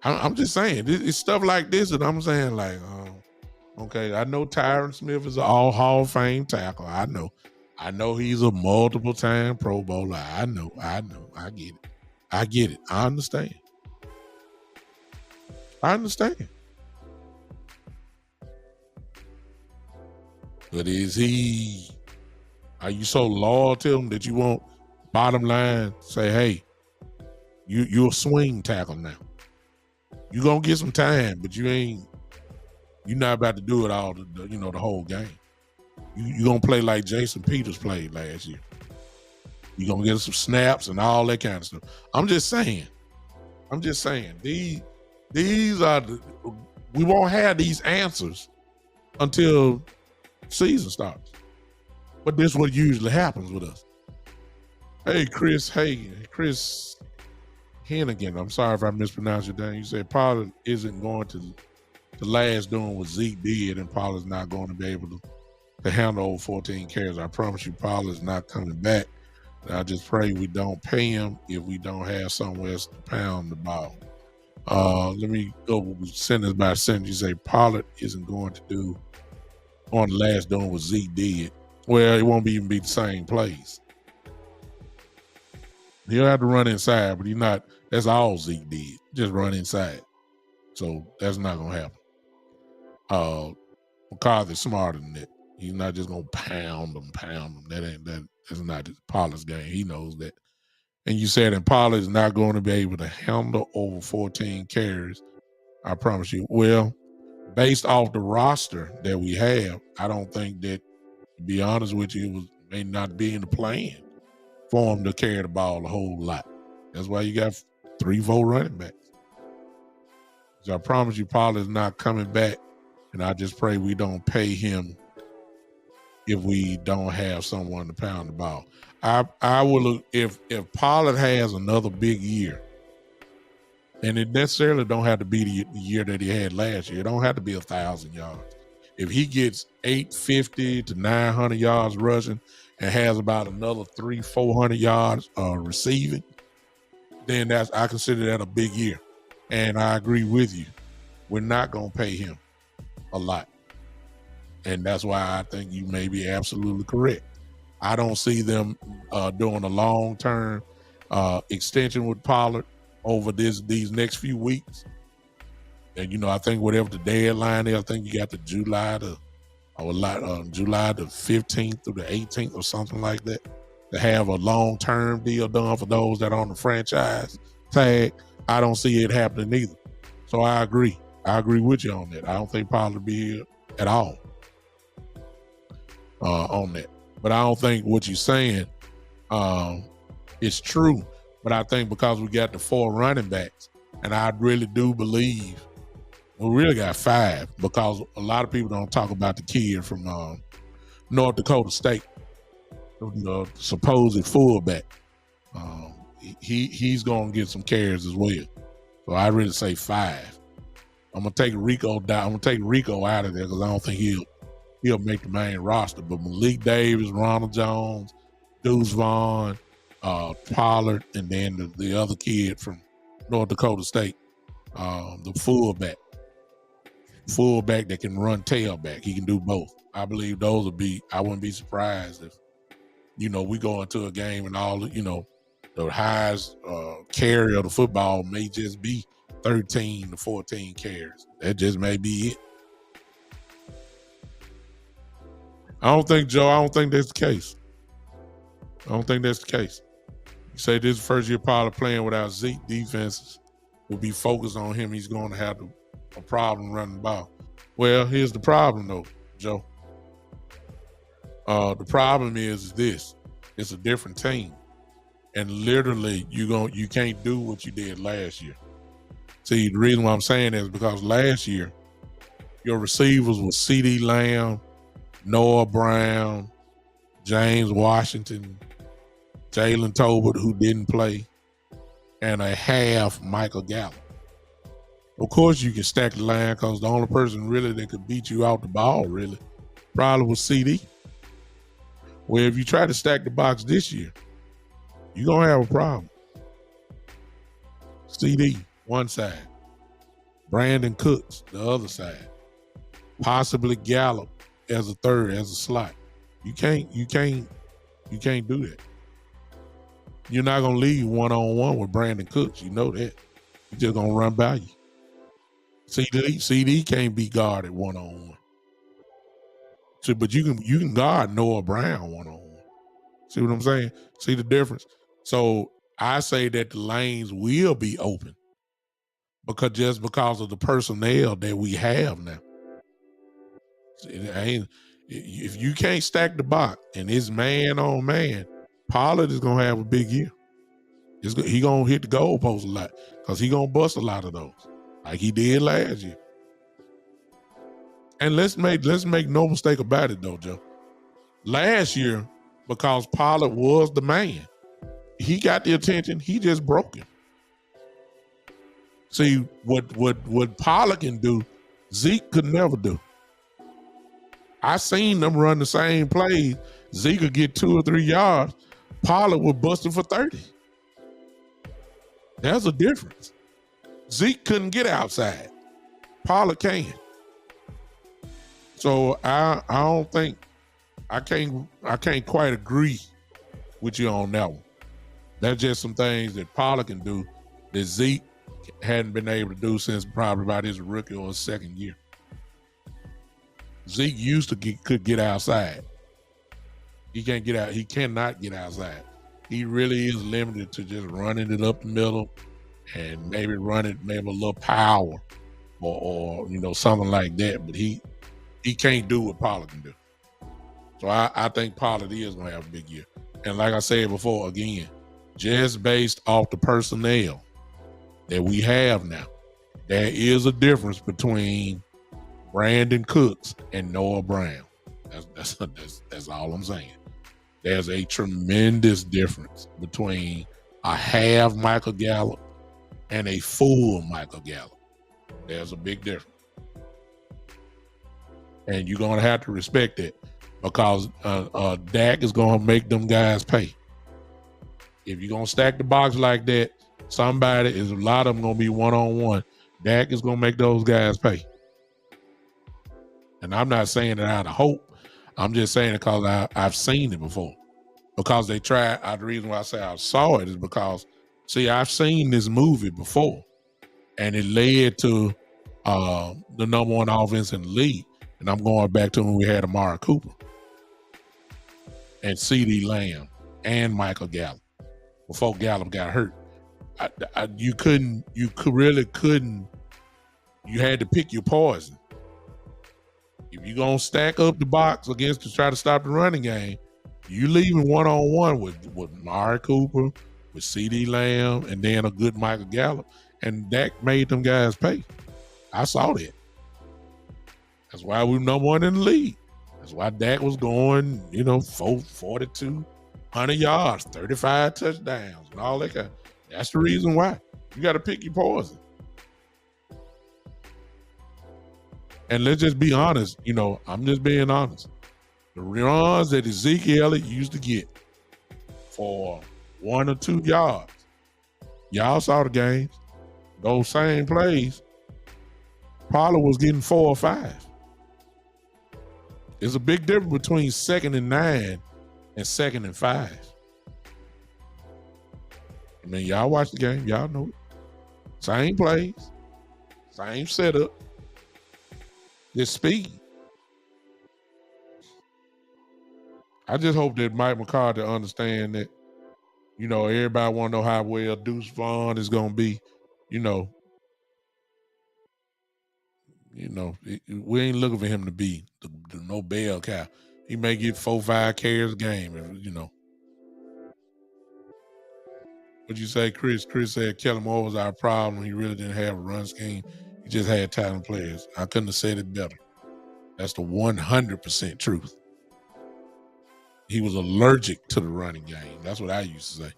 I'm just saying, it's stuff like this that I'm saying, like, okay, I know Tyron Smith is an all Hall of Fame tackle. I know he's a multiple time Pro Bowler. I know. I get it. I understand. But are you so loyal to him that you won't, bottom line, say, hey, you're a swing tackle now. You're going to get some time, but you're not about to do it all, the whole game. You're going to play like Jason Peters played last year. You're going to get some snaps and all that kind of stuff. I'm just saying, these are we won't have these answers until season starts. But this is what usually happens with us. Hey, Chris Hennigan. I'm sorry if I mispronounced your name. You said Pollard isn't going to the last doing what Zeke did, and Pollard's not going to be able to handle over 14 carries. I promise you, Pollard's not coming back. And I just pray we don't pay him if we don't have somewhere else to pound the ball. Let me go sentence by sentence. You say Pollard isn't going to do on the last doing what Zeke did. Well, it won't even be the same plays. He'll have to run inside, but he's not. That's all Zeke did. Just run inside. So that's not going to happen. McCarthy's smarter than that. He's not just going to pound them. That's not Pollard's game. He knows that. And you said that Pollard is not going to be able to handle over 14 carries. I promise you. Well, based off the roster that we have, I don't think that, to be honest with you, may not be in the plan for him to carry the ball a whole lot. That's why you got 3-4 running backs. So I promise you, Pollard's not coming back, and I just pray we don't pay him if we don't have someone to pound the ball. I will, if Pollard has another big year, And it necessarily don't have to be the year that he had last year. It don't have to be 1,000 yards. If he gets 850 to 900 yards rushing and has about another 300-400 yards receiving, then I consider that a big year. And I agree with you. We're not going to pay him a lot. And that's why I think you may be absolutely correct. I don't see them doing a long-term extension with Pollard over these next few weeks. And, I think whatever the deadline is, I think you got the July the 15th through the 18th or something like that to have a long-term deal done for those that are on the franchise tag. I don't see it happening either. So I agree. I agree with you on that. I don't think Pollard will be here at all on that. But I don't think what you're saying is true. But I think because we got the 4 running backs, and I really do believe we really got 5, because a lot of people don't talk about the kid from North Dakota State, the supposed fullback. He's going to get some carries as well. So I really say 5. I'm gonna take Rico down. I'm gonna take Rico out of there because I don't think he'll make the main roster. But Malik Davis, Ronald Jones, Deuce Vaughn, Pollard, and then the other kid from North Dakota State, the fullback that can run tailback. He can do both. I believe those would be. I wouldn't be surprised if we go into a game and all the highest carry of the football may just be 13 to 14 carries. That just may be it. I don't think that's the case. You say this is the first year Pollard playing without Zeke. Defenses will be focused on him. He's going to have a problem running the ball. Well, here's the problem though, Joe. The problem is this. It's a different team. And literally you can't do what you did last year. See, the reason why I'm saying is because last year your receivers were CeeDee Lamb, Noah Brown, James Washington, Jalen Tolbert, who didn't play, and a half Michael Gallup. Of course, you can stack the line because the only person really that could beat you out the ball really probably was CD. Well, if you try to stack the box this year, you're going to have a problem. CD, one side. Brandon Cooks, the other side. Possibly Gallup as a third, as a slot. You can't do that. You're not going to leave one-on-one with Brandon Cooks. You know that. He's just going to run by you. CD can't be guarded one-on-one. So, but you can guard Noah Brown one-on-one. See what I'm saying? See the difference? So I say that the lanes will be open because of the personnel that we have now. If you can't stack the box and it's man on man, Pollard is gonna have a big year. He gonna hit the goalpost a lot because he gonna bust a lot of those like he did last year. And let's make no mistake about it though, Joe. Last year, because Pollard was the man, he got the attention. He just broke him. See, what Pollard can do, Zeke could never do. I seen them run the same plays. Zeke could get 2 or 3 yards. Pollard would bust him for 30. There's a difference. Zeke couldn't get outside. Pollard can. So I don't think I can't quite agree with you on that one. That's just some things that Pollard can do that Zeke hadn't been able to do since probably about his rookie or his second year. Zeke could get outside. He can't get out. He cannot get outside. He really is limited to just running it up the middle and maybe run it maybe a little power or something like that. But he can't do what Pollard can do. So I think Pollard is going to have a big year. And like I said before, again, just based off the personnel that we have now, there is a difference between Brandon Cooks and Noah Brown. That's all I'm saying. There's a tremendous difference between a half Michael Gallup and a full Michael Gallup. There's a big difference. And you're going to have to respect it because Dak is going to make them guys pay. If you're going to stack the box like that, a lot of them going to be one-on-one. Dak is going to make those guys pay. And I'm not saying it out of hope. I'm just saying it because I've seen it before. Because they tried, the reason why I say I saw it is because, see, I've seen this movie before. And it led to the number one offense in the league. And I'm going back to when we had Amari Cooper and CeeDee Lamb and Michael Gallup before Gallup got hurt. You really couldn't. You had to pick your poison. If you're going to stack up the box against to try to stop the running game, you leaving one-on-one with Amari Cooper, with CeeDee Lamb, and then a good Michael Gallup. And Dak made them guys pay. I saw that. That's why we were number one in the league. That's why Dak was going, 42, 100 yards, 35 touchdowns, and all that kind. That's the reason why. You got to pick your poison. And let's just be honest. I'm just being honest. The runs that Ezekiel Elliott used to get for 1 or 2 yards, y'all saw the games. Those same plays, Pollard was getting 4 or 5. There's a big difference between 2nd and 9 and 2nd and 5. I mean, y'all watch the game. Y'all know it. Same plays, same setup, just speed. I just hope that Mike McCarthy understand that, everybody want to know how well Deuce Vaughn is going to be. We ain't looking for him to be the no bell cow. He may get 4-5 carries a game. What'd you say, Chris? Chris said Kellen Moore was our problem. He really didn't have a run scheme. He just had talented players. I couldn't have said it better. That's the 100% truth. He was allergic to the running game. That's what I used to say.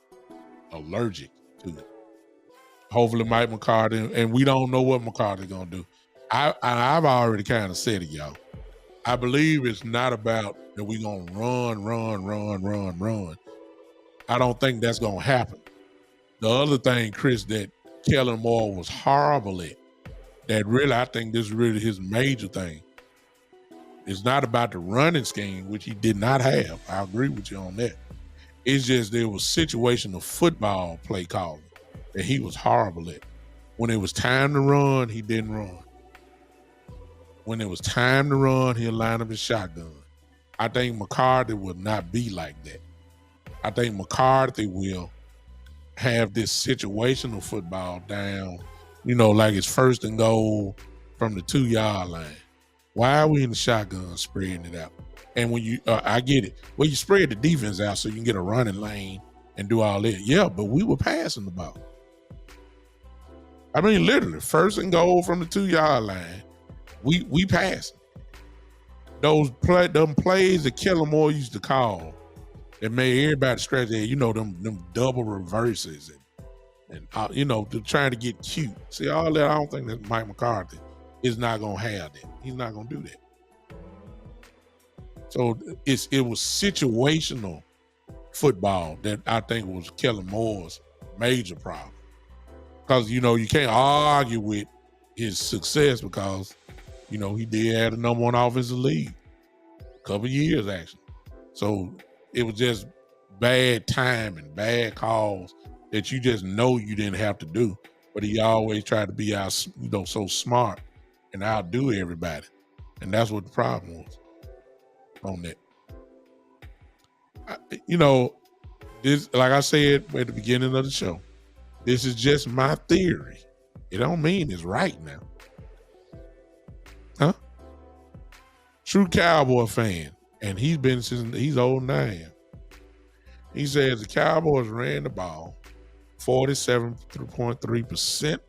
Allergic to it. Hopefully Mike McCarthy, and we don't know what McCarthy's going to do. I've already kind of said it, y'all. I believe it's not about that we're going to run. I don't think that's going to happen. The other thing, Chris, that Kellen Moore was horrible at, that really, I think this is really his major thing. It's not about the running scheme, which he did not have. I agree with you on that. It's just there was situational football play calling that he was horrible at. When it was time to run, he didn't run. When it was time to run, he'll line up his shotgun. I think McCarthy will not be like that. I think McCarthy will have this situational football down, like it's 1st and goal from the 2-yard line. Why are we in the shotgun spreading it out? And when you, I get it. Well, you spread the defense out so you can get a running lane and do all that. Yeah, but we were passing the ball. I mean, literally, 1st and goal from the 2-yard line. We passing. Them plays that Kellen Moore used to call that made everybody scratch their head, them double reverses and they're trying to get cute. See, all that, I don't think that Mike McCarthy is not going to have that. He's not going to do that. So it was situational football that I think was Kellen Moore's major problem. Because, you can't argue with his success because, he did have the number one offensive league. A couple of years, actually. So it was just bad timing, bad calls that you just know you didn't have to do. But he always tried to be out, so smart and outdo everybody. And that's what the problem was on that. This, like I said at the beginning of the show, this is just my theory. It don't mean it's right now. Huh? True Cowboy fan. And he's been since he's old now. He says the Cowboys ran the ball 47.3%.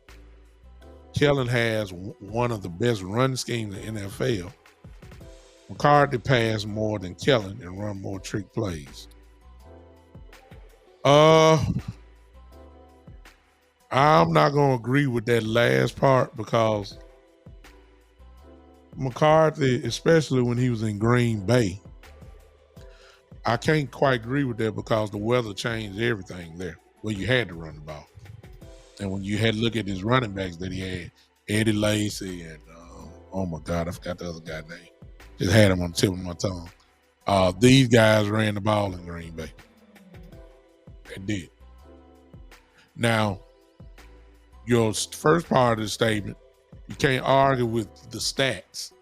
Kellen has one of the best run schemes in the NFL. McCarthy passed more than Kellen and run more trick plays. I'm not going to agree with that last part because McCarthy, especially when he was in Green Bay, I can't quite agree with that because the weather changed everything there where you had to run the ball. And when you had to look at his running backs that he had, Eddie Lacy and, oh my God, I forgot the other guy's name. Just had him on the tip of my tongue. These guys ran the ball in Green Bay. They did. Now, your first part of the statement, you can't argue with the stats.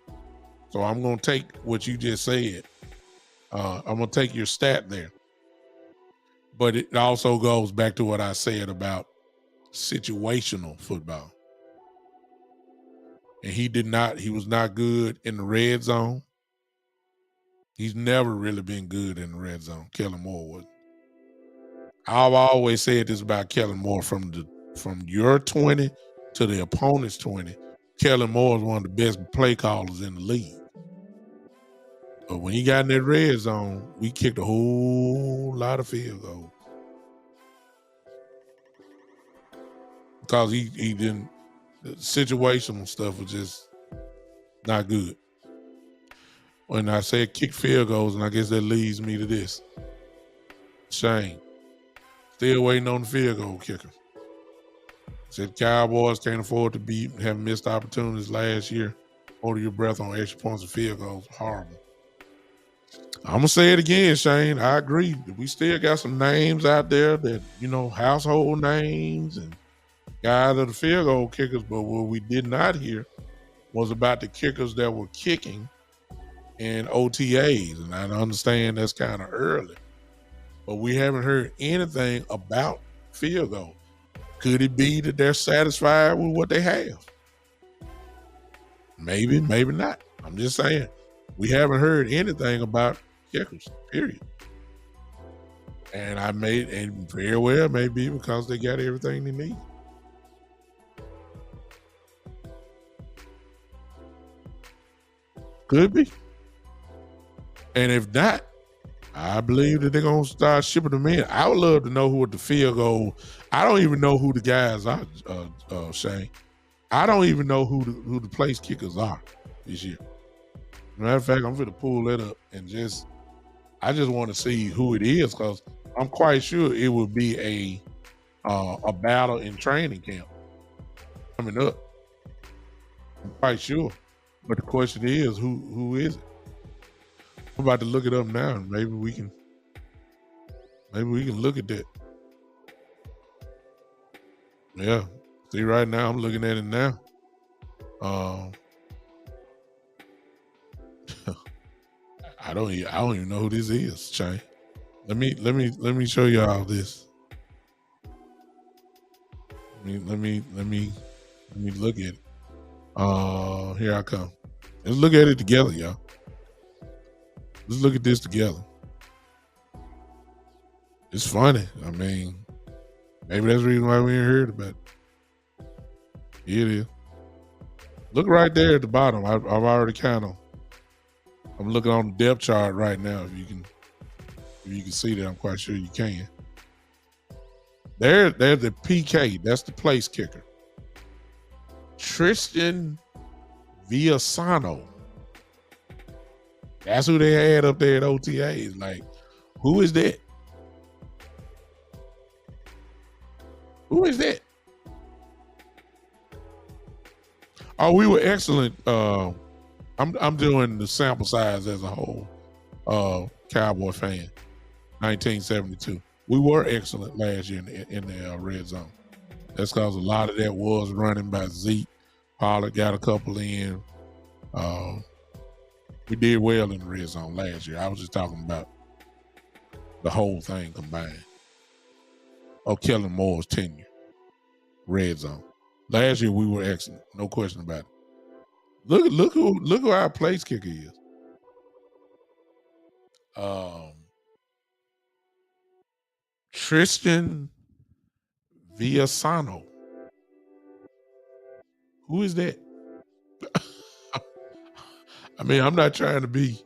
So I'm going to take what you just said. I'm going to take your stat there. But it also goes back to what I said about situational football. And he was not good in the red zone. He's never really been good in the red zone. Kellen Moore was. I've always said this about Kellen Moore from your 20 to the opponent's 20. Kellen Moore is one of the best play callers in the league. But when he got in that red zone, we kicked a whole lot of field goals. Because he didn't, the situational stuff was just not good. When I said kick field goals, and I guess that leads me to this. Shane, still waiting on the field goal kicker. Said Cowboys can't afford to have missed opportunities last year. Hold your breath on extra points and field goals. Horrible. I'm going to say it again, Shane. I agree. We still got some names out there that, household names and guys are the field goal kickers. But what we did not hear was about the kickers that were kicking in OTAs. And I understand that's kind of early. But we haven't heard anything about field goal. Could it be that they're satisfied with what they have? Maybe, maybe not. I'm just saying. We haven't heard anything about kickers, period. And very well maybe because they got everything they need. Could be. And if not, I believe that they're going to start shipping them in. I would love to know who at the field goal. I don't even know who the guys are, Shane. I don't even know who the place kickers are this year. Matter of fact, I'm going to pull that up and I just want to see who it is because I'm quite sure it will be a battle in training camp coming up. I'm quite sure. But the question is, who is it? I'm about to look it up now, and maybe we can look at that. Yeah. See, right now I'm looking at it now. I don't even know who this is, Shane. Let me show y'all this. Let me look at it. Here I come. Let's look at it together, y'all. Let's look at this together. It's funny. I mean, maybe that's the reason why we ain't heard about it. Here it is. Look right there at the bottom. I've already I'm looking on the depth chart right now. If you can see that, I'm quite sure you can. They're the PK. That's the place kicker. Tristan Villasano. That's who they had up there at OTAs. Like, who is that? Who is that? Oh, we were excellent. I'm doing the sample size as a whole. Cowboy fan, 1972. We were excellent last year in the red zone. That's because a lot of that was running by Zeke. Pollard got a couple in. We did well in the red zone last year. I was just talking about the whole thing combined. Oh, Kellen Moore's tenure, red zone. Last year we were excellent, no question about it. Look who our place kicker is. Tristan Villasano. Who is that? I mean, I'm not trying to be.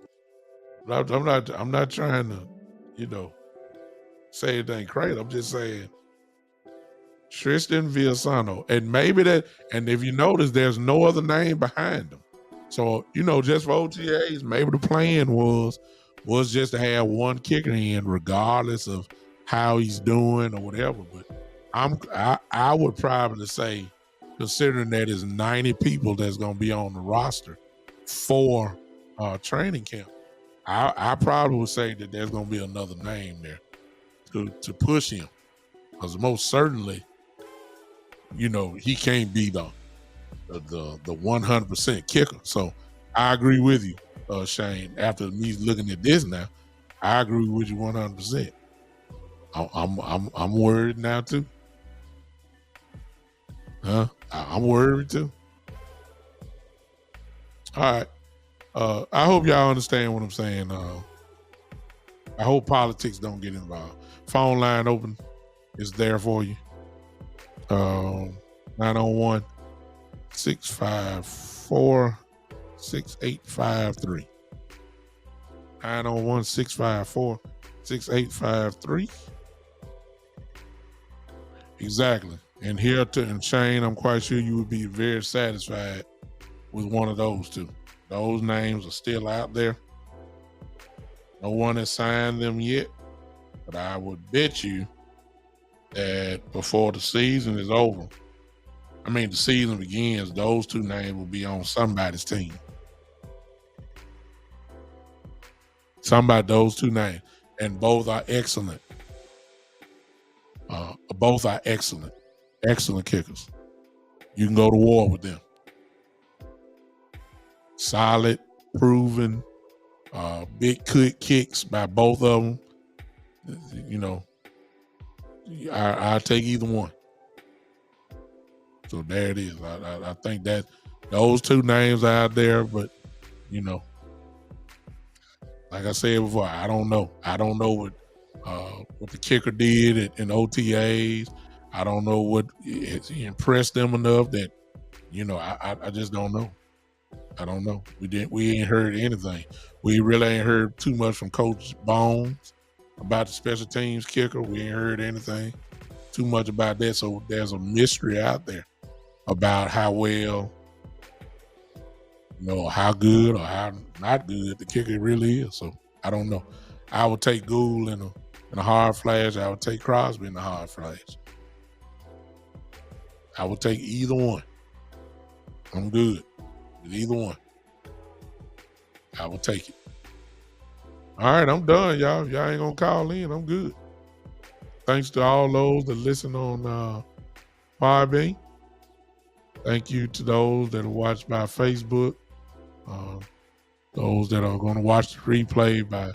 I'm not trying to, say anything crazy. I'm just saying Tristan Villasano. And maybe that, and if you notice, there's no other name behind him. So, just for OTAs, maybe the plan was just to have one kicker in, regardless of how he's doing or whatever. But I would probably say, considering that it's 90 people that's gonna be on the roster for training camp, I probably would say that there's gonna be another name there to push him. Because most certainly, he can't be the 100% kicker. So I agree with you, Shane. After me looking at this now, I agree with you 100%. I'm worried now too. I'm worried too. All right. I hope y'all understand what I'm saying. I hope politics don't get involved. Phone line open is there for you. 901 654 6853. 901 654 6853. Exactly. And and Shane, I'm quite sure you would be very satisfied with one of those two. Those names are still out there. No one has signed them yet, but I would bet you that before the season is over, the season begins, those two names will be on somebody's team. Those two names. And both are excellent. Both are excellent. Excellent kickers. You can go to war with them. Solid, proven, big quick kicks by both of them. I'll take either one. So there it is. I think that those two names are out there, but like I said before, I don't know. I don't know what the kicker did in OTAs. I don't know what he impressed them enough that I just don't know. I don't know. We ain't heard anything. We really ain't heard too much from Coach Bones about the special teams kicker. We ain't heard anything too much about that. So there's a mystery out there about how well, how good or how not good the kicker really is. So I don't know. I would take Gould in a hard flash. I would take Crosby in a hard flash. I would take either one. I'm good with either one. I will take it. All right, I'm done, y'all. Y'all ain't gonna call in. I'm good. Thanks to all those that listen on Podbean. Thank you to those that are watched by Facebook. Those that are going to watch the replay by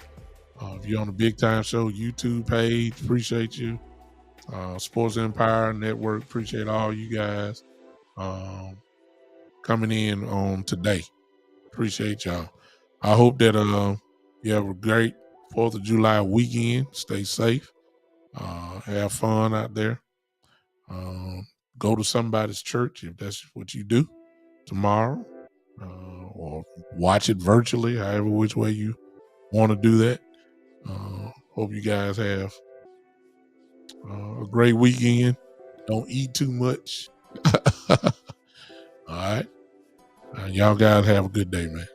if you're on the Big Time Show YouTube page, appreciate you. Sports Empire Network, appreciate all you guys coming in on today. Appreciate y'all. I hope that you have a great 4th of July weekend. Stay safe. Have fun out there. Go to somebody's church if that's what you do tomorrow, or watch it virtually, however which way you want to do that. Hope you guys have a great weekend. Don't eat too much. All right. Y'all guys have a good day, man.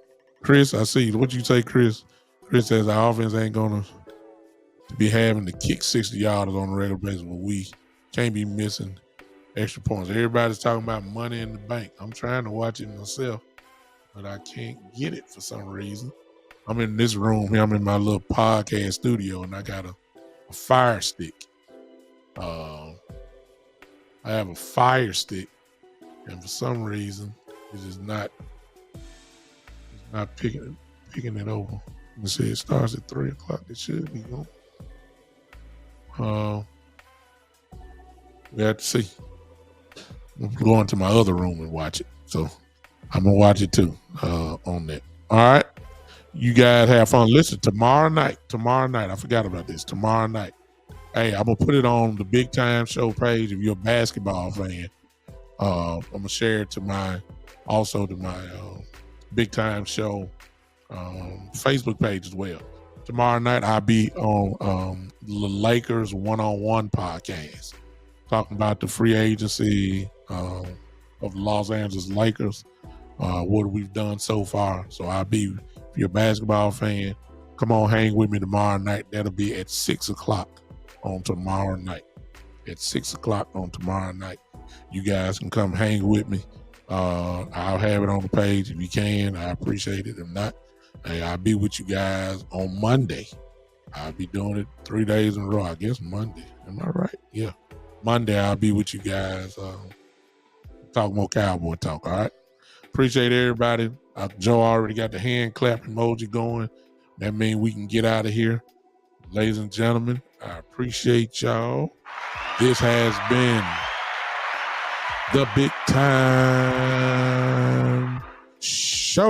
Chris, I see you. What you say, Chris? Chris says our offense ain't going to be having to kick 60 yards on a regular basis, but we can't be missing extra points. Everybody's talking about money in the bank. I'm trying to watch it myself, but I can't get it for some reason. I'm in this room here. I'm in my little podcast studio, and I got a fire stick. I have a fire stick, and for some reason, it's just not picking it over. Let me see. It starts at 3 o'clock. It should be going. We have to see. I'm going to my other room and watch it. So I'm going to watch it too on that. All right. You guys have fun. Listen, tomorrow night, I forgot about this. Tomorrow night. Hey, I'm going to put it on the Big Time Show page if you're a basketball fan. I'm going to share it to my Big Time Show Facebook page as well. Tomorrow night, I'll be on the Lakers one-on-one podcast. talking about the free agency of the Los Angeles Lakers, what we've done so far. So I'll be, if you're a basketball fan, come on, hang with me tomorrow night. That'll be at 6 o'clock on tomorrow night. At 6 o'clock on tomorrow night. You guys can come hang with me. I'll have it on the page if you can. I appreciate it. If not, hey, I'll be with you guys on Monday. I'll be doing it 3 days in a row. I guess Monday. Am I right? Yeah. Monday I'll be with you guys. Talk more Cowboy talk. All right. Appreciate everybody. Joe already got the hand clap emoji going. That means we can get out of here. Ladies and gentlemen, I appreciate y'all. This has been the Big Time Show.